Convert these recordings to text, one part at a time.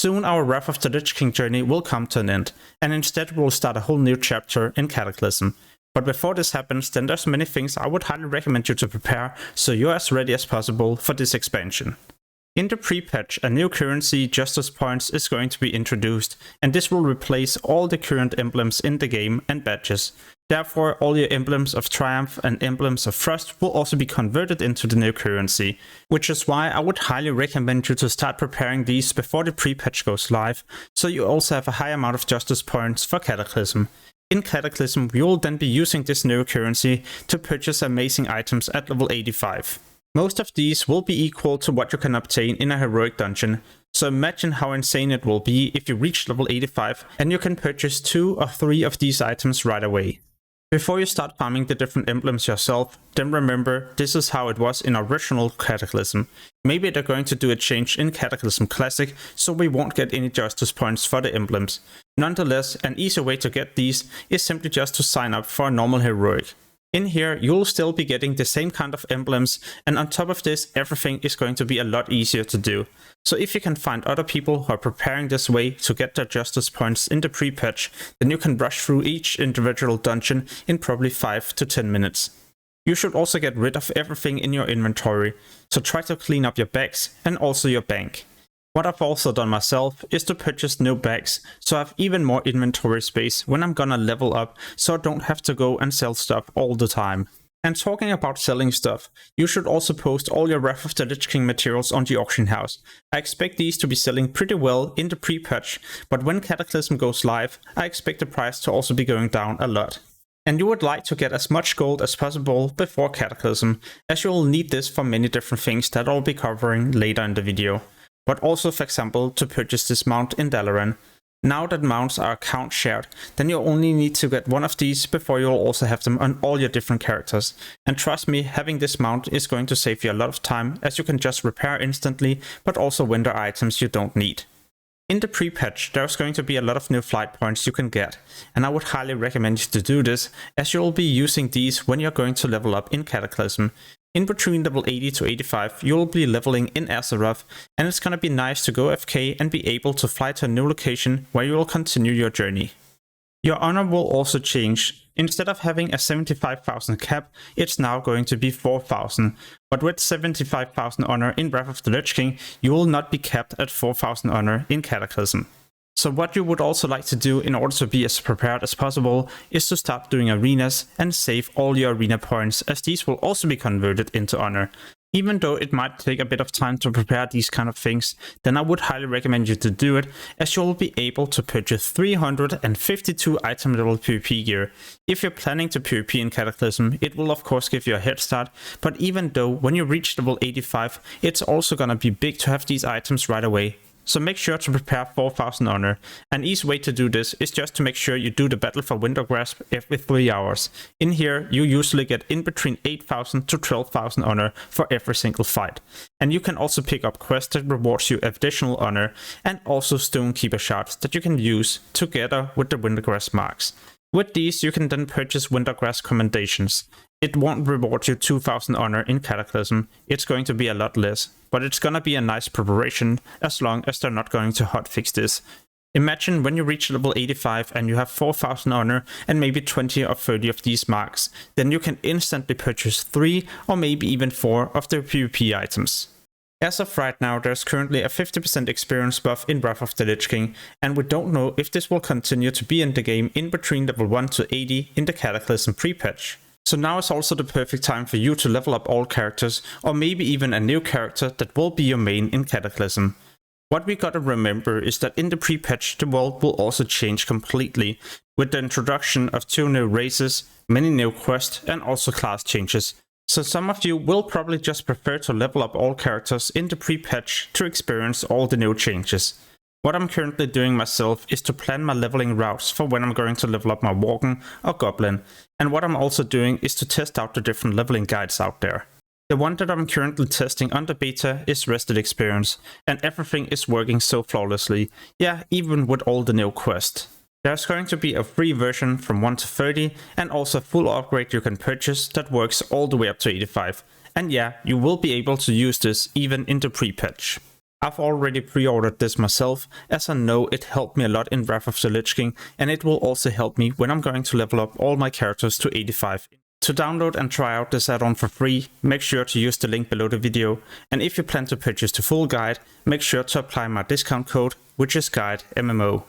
Soon our Wrath of the Lich King journey will come to an end, and instead we'll start a whole new chapter in Cataclysm. But before this happens, then there's many things I would highly recommend you to prepare so you're as ready as possible for this expansion. In the pre-patch, a new currency, Justice Points, is going to be introduced, and this will replace all the current emblems in the game and badges. Therefore, all your emblems of Triumph and emblems of Frost will also be converted into the new currency, which is why I would highly recommend you to start preparing these before the pre-patch goes live, so you also have a high amount of Justice Points for Cataclysm. In Cataclysm, we will then be using this new currency to purchase amazing items at level 85. Most of these will be equal to what you can obtain in a heroic dungeon, so imagine how insane it will be if you reach level 85 and you can purchase 2 or 3 of these items right away. Before you start farming the different emblems yourself, then remember this is how it was in original Cataclysm. Maybe they're going to do a change in Cataclysm Classic, so we won't get any Justice Points for the emblems. Nonetheless, an easy way to get these is simply just to sign up for a normal heroic. In here, you'll still be getting the same kind of emblems, and on top of this, everything is going to be a lot easier to do. So if you can find other people who are preparing this way to get their Justice Points in the pre-patch, then you can rush through each individual dungeon in probably 5 to 10 minutes. You should also get rid of everything in your inventory, so try to clean up your bags and also your bank. What I've also done myself is to purchase new bags, so I have even more inventory space when I'm gonna level up, so I don't have to go and sell stuff all the time. And talking about selling stuff, you should also post all your Wrath of the Lich King materials on the auction house. I expect these to be selling pretty well in the pre-patch, but when Cataclysm goes live, I expect the price to also be going down a lot. And you would like to get as much gold as possible before Cataclysm, as you will need this for many different things that I'll be covering later in the video. But also, for example, to purchase this mount in Dalaran. Now that mounts are account shared, then you only need to get one of these before you'll also have them on all your different characters. And trust me, having this mount is going to save you a lot of time, as you can just repair instantly, but also vendor items you don't need. In the pre-patch, there's going to be a lot of new flight points you can get, and I would highly recommend you to do this, as you'll be using these when you're going to level up in Cataclysm. In between level 80 to 85, you'll be leveling in Azeroth, and it's gonna be nice to go AFK and be able to fly to a new location where you will continue your journey. Your honor will also change. Instead of having a 75,000 cap, it's now going to be 4,000. But with 75,000 honor in Wrath of the Lich King, you will not be capped at 4,000 honor in Cataclysm. So what you would also like to do in order to be as prepared as possible is to start doing arenas and save all your arena points, as these will also be converted into honor. Even though it might take a bit of time to prepare these kind of things, then I would highly recommend you to do it, as you'll be able to purchase 352 item level PvP gear. If you're planning to PvP in Cataclysm, it will of course give you a head start, but even though when you reach level 85, it's also gonna be big to have these items right away. So make sure to prepare 4,000 honor. An easy way to do this is just to make sure you do the battle for Winter Grasp every 3 hours. In here, you usually get in between 8,000 to 12,000 honor for every single fight. And you can also pick up quests that rewards you additional honor, and also Stonekeeper shards that you can use together with the Winter Grasp marks. With these, you can then purchase Wintergrass commendations. It won't reward you 2,000 honor in Cataclysm, it's going to be a lot less, but it's gonna be a nice preparation as long as they're not going to hotfix this. Imagine when you reach level 85 and you have 4,000 honor and maybe 20 or 30 of these marks, then you can instantly purchase 3 or maybe even 4 of the PvP items. As of right now, there's currently a 50% experience buff in Wrath of the Lich King, and we don't know if this will continue to be in the game in between level 1 to 80 in the Cataclysm pre-patch. So now is also the perfect time for you to level up all characters, or maybe even a new character that will be your main in Cataclysm. What we gotta remember is that in the pre-patch, the world will also change completely, with the introduction of 2 new races, many new quests, and also class changes. So some of you will probably just prefer to level up all characters in the pre-patch to experience all the new changes. What I'm currently doing myself is to plan my leveling routes for when I'm going to level up my Worgen or Goblin, and what I'm also doing is to test out the different leveling guides out there. The one that I'm currently testing on the beta is Rested Experience, and everything is working so flawlessly, yeah, even with all the new quests. There's going to be a free version from 1 to 30, and also a full upgrade you can purchase that works all the way up to 85. And yeah, you will be able to use this even in the pre-patch. I've already pre-ordered this myself, as I know it helped me a lot in Wrath of the Lich King, and it will also help me when I'm going to level up all my characters to 85. To download and try out this add-on for free, make sure to use the link below the video, and if you plan to purchase the full guide, make sure to apply my discount code, which is GuideMMO.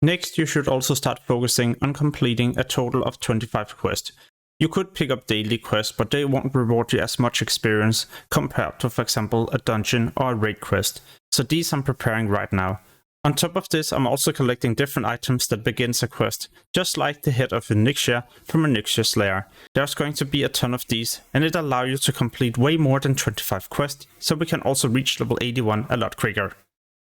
Next, you should also start focusing on completing a total of 25 quests. You could pick up daily quests, but they won't reward you as much experience compared to, for example, a dungeon or a raid quest. So these I'm preparing right now. On top of this, I'm also collecting different items that begins a quest, just like the head of Onyxia from Onyxia's lair. There's going to be a ton of these, and it allows you to complete way more than 25 quests, so we can also reach level 81 a lot quicker.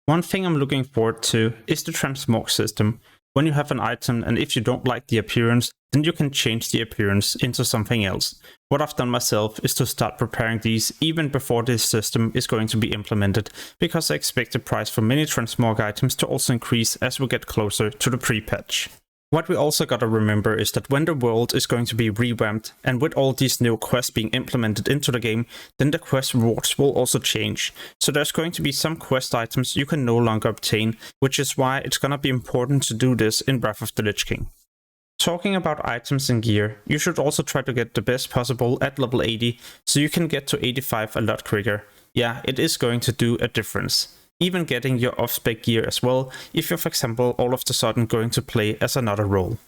One thing I'm looking forward to is the transmog system. When you have an item and if you don't like the appearance, then you can change the appearance into something else. What I've done myself is to start preparing these even before this system is going to be implemented, because I expect the price for many transmog items to also increase as we get closer to the pre-patch. What we also gotta remember is that when the world is going to be revamped, and with all these new quests being implemented into the game, then the quest rewards will also change. So there's going to be some quest items you can no longer obtain, which is why it's gonna be important to do this in Wrath of the Lich King. Talking about items and gear, you should also try to get the best possible at level 80, so you can get to 85 a lot quicker. Yeah, it is going to do a difference. Even getting your off-spec gear as well, if you're for example all of a sudden going to play as another role.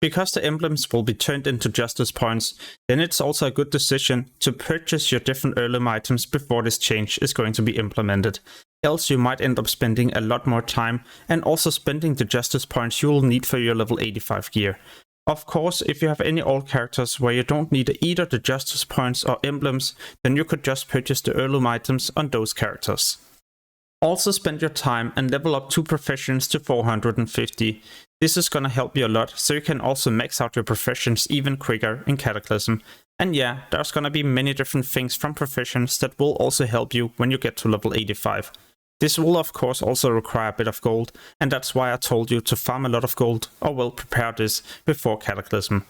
Because the emblems will be turned into justice points, then it's also a good decision to purchase your different heirloom items before this change is going to be implemented. Else you might end up spending a lot more time and also spending the justice points you will need for your level 85 gear. Of course, if you have any old characters where you don't need either the justice points or emblems, then you could just purchase the heirloom items on those characters. Also spend your time and level up 2 professions to 450. This is gonna help you a lot, so you can also max out your professions even quicker in Cataclysm. And yeah, there's gonna be many different things from professions that will also help you when you get to level 85. This will of course also require a bit of gold, and that's why I told you to farm a lot of gold, or well, prepare this before Cataclysm.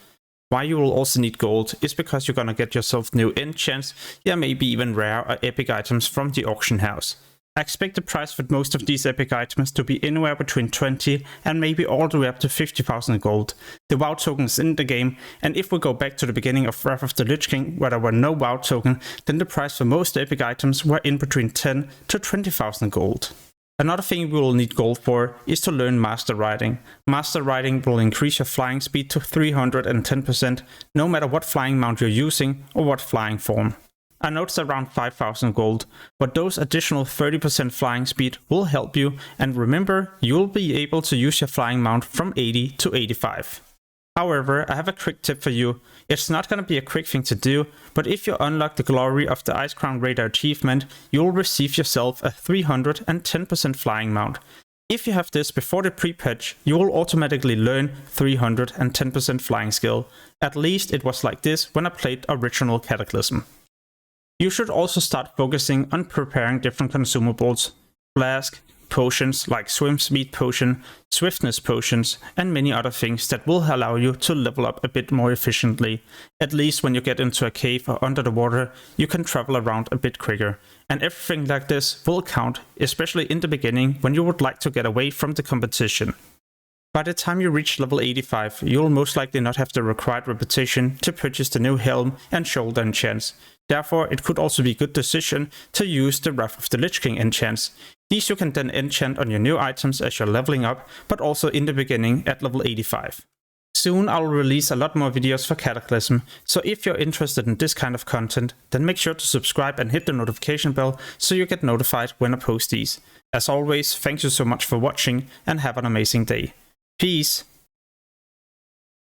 Why you will also need gold is because you're gonna get yourself new enchants, yeah, maybe even rare or epic items from the auction house. I expect the price for most of these epic items to be anywhere between 20 and maybe all the way up to 50,000 gold. The WoW tokens in the game, and if we go back to the beginning of Wrath of the Lich King where there were no WoW token, then the price for most epic items were in between 10 to 20,000 gold. Another thing we will need gold for is to learn Master Riding. Master Riding will increase your flying speed to 310%, no matter what flying mount you're using or what flying form. I know it's around 5,000 gold, but those additional 30% flying speed will help you, and remember, you'll be able to use your flying mount from 80 to 85. However, I have a quick tip for you. It's not gonna be a quick thing to do, but if you unlock the Glory of the Ice Crown Raider achievement, you'll receive yourself a 310% flying mount. If you have this before the pre-patch, you will automatically learn 310% flying skill. At least it was like this when I played original Cataclysm. You should also start focusing on preparing different consumables, flask, potions like swim speed potion, swiftness potions, and many other things that will allow you to level up a bit more efficiently. At least when you get into a cave or under the water, you can travel around a bit quicker. And everything like this will count, especially in the beginning when you would like to get away from the competition. By the time you reach level 85, you'll most likely not have the required repetition to purchase the new helm and shoulder enchants. Therefore, it could also be a good decision to use the Wrath of the Lich King enchants. These you can then enchant on your new items as you're leveling up, but also in the beginning at level 85. Soon I'll release a lot more videos for Cataclysm, so if you're interested in this kind of content, then make sure to subscribe and hit the notification bell so you get notified when I post these. As always, thank you so much for watching and have an amazing day. Peace!